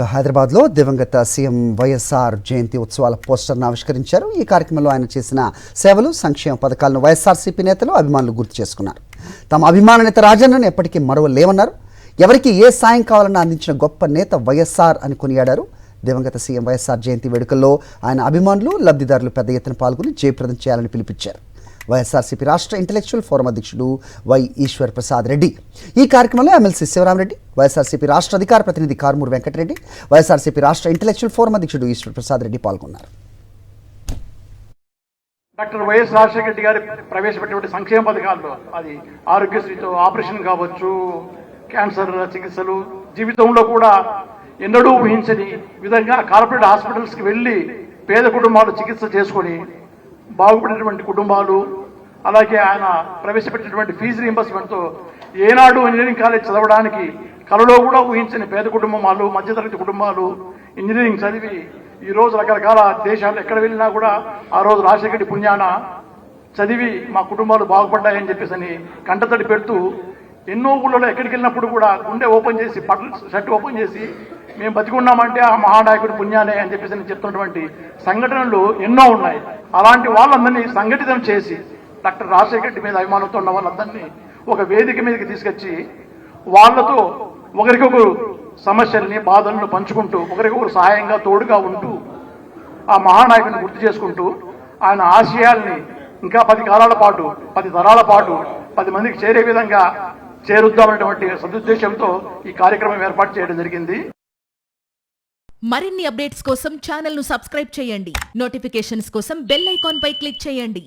హైదరాబాద్లో దివంగత సీఎం వైఎస్ఆర్ జయంతి ఉత్సవాల పోస్టర్ను ఆవిష్కరించారు. ఈ కార్యక్రమంలో ఆయన చేసిన సేవలు, సంక్షేమ పథకాలను వైఎస్ఆర్సీపీ నేతలు, అభిమానులు గుర్తు చేసుకున్నారు. తమ అభిమాన నేత రాజన్నను ఎప్పటికీ మరువలేమన్నారు. ఎవరికి ఏ సాయం కావాలన్నా అందించిన గొప్ప నేత వైఎస్ఆర్ అని కొనియాడారు. దివంగత సీఎం వైఎస్ఆర్ జయంతి వేడుకల్లో ఆయన అభిమానులు, లబ్ధిదారులు పెద్ద ఎత్తున పాల్గొని జయప్రదం చేయాలని పిలుపునిచ్చారు. వైఎస్ఆర్సీపీ రాష్ట్ర ఇంటెలెక్చువల్ ఫోరం అధ్యక్షుడు వై ఈశ్వర్ ప్రసాద్ రెడ్డి, ఈ కార్యక్రమంలో ఎమ్మెల్సీ శివరామరెడ్డి, వైఎస్ఆర్సీపీ రాష్ట్ర అధికార ప్రతినిధి కారుమూరు వెంకటరెడ్డి, వైఎస్ఆర్సీపీ రాష్ట్ర ఇంటెలెక్చువల్ ఫోరం అధ్యక్షుడు ఈశ్వర్ ప్రసాద్ రెడ్డి పాల్గొన్నారు. డాక్టర్ వైఎస్ రాజశేఖర రెడ్డి గారు ప్రవేశపెట్టినటువంటి సంక్షేమ పథకాల్లో అది ఆరోగ్యశ్రీతో ఆపరేషన్ కావచ్చు, క్యాన్సర్ చికిత్సలు, జీవితంలో కూడా ఎన్నడూ ఊహించని విధంగా కార్పొరేట్ హాస్పిటల్స్కి వెళ్ళి పేద కుటుంబాలు చికిత్స చేసుకొని బాగుపడినటువంటి కుటుంబాలు, అలాగే ఆయన ప్రవేశపెట్టినటువంటి ఫీజు రీంబర్స్మెంట్తో ఏనాడు ఇంజనీరింగ్ కాలేజ్ చదవడానికి కలలో కూడా ఊహించని పేద కుటుంబాలు, మధ్యతరగతి కుటుంబాలు ఇంజనీరింగ్ చదివి ఈరోజు రకరకాల దేశాలు ఎక్కడ వెళ్ళినా కూడా ఆ రోజు రాజశేఖర పుణ్యాన చదివి మా కుటుంబాలు బాగుపడ్డాయని చెప్పేసి అని కంటతడి పెడుతూ ఎన్నో ఊళ్ళలో ఎక్కడికి వెళ్ళినప్పుడు కూడా గుండె ఓపెన్ చేసి, షర్ట్ ఓపెన్ చేసి మేము బతికున్నామంటే ఆ మహానాయకుడి పుణ్యానే అని చెప్పేసి చెప్తున్నటువంటి సంఘటనలు ఎన్నో ఉన్నాయి. అలాంటి వాళ్ళందరినీ సంఘటితం చేసి డాక్టర్ రాజశేఖర రెడ్డి మీద అభిమానంతో ఉన్న వాళ్ళందరినీ ఒక వేదిక మీదకి తీసుకొచ్చి వాళ్ళతో ఒకరికొకరు సమస్యల్ని, బాధలను పంచుకుంటూ, ఒకరికొకరు సహాయంగా తోడుగా ఉంటూ ఆ మహానాయకుడిని గుర్తు చేసుకుంటూ ఆయన ఆశయాల్ని ఇంకా 10 కాలాల పాటు, 10 తరాల పాటు 10 మందికి చేరే విధంగా చేరుద్దామనేటువంటి సదుద్దేశంతో ఈ కార్యక్రమం ఏర్పాటు చేయడం జరిగింది. మరిన్ని అప్డేట్స్ కోసం ఛానల్ ను సబ్స్క్రైబ్ చేయండి. నోటిఫికేషన్స్ కోసం బెల్ ఐకాన్ పై క్లిక్ చేయండి.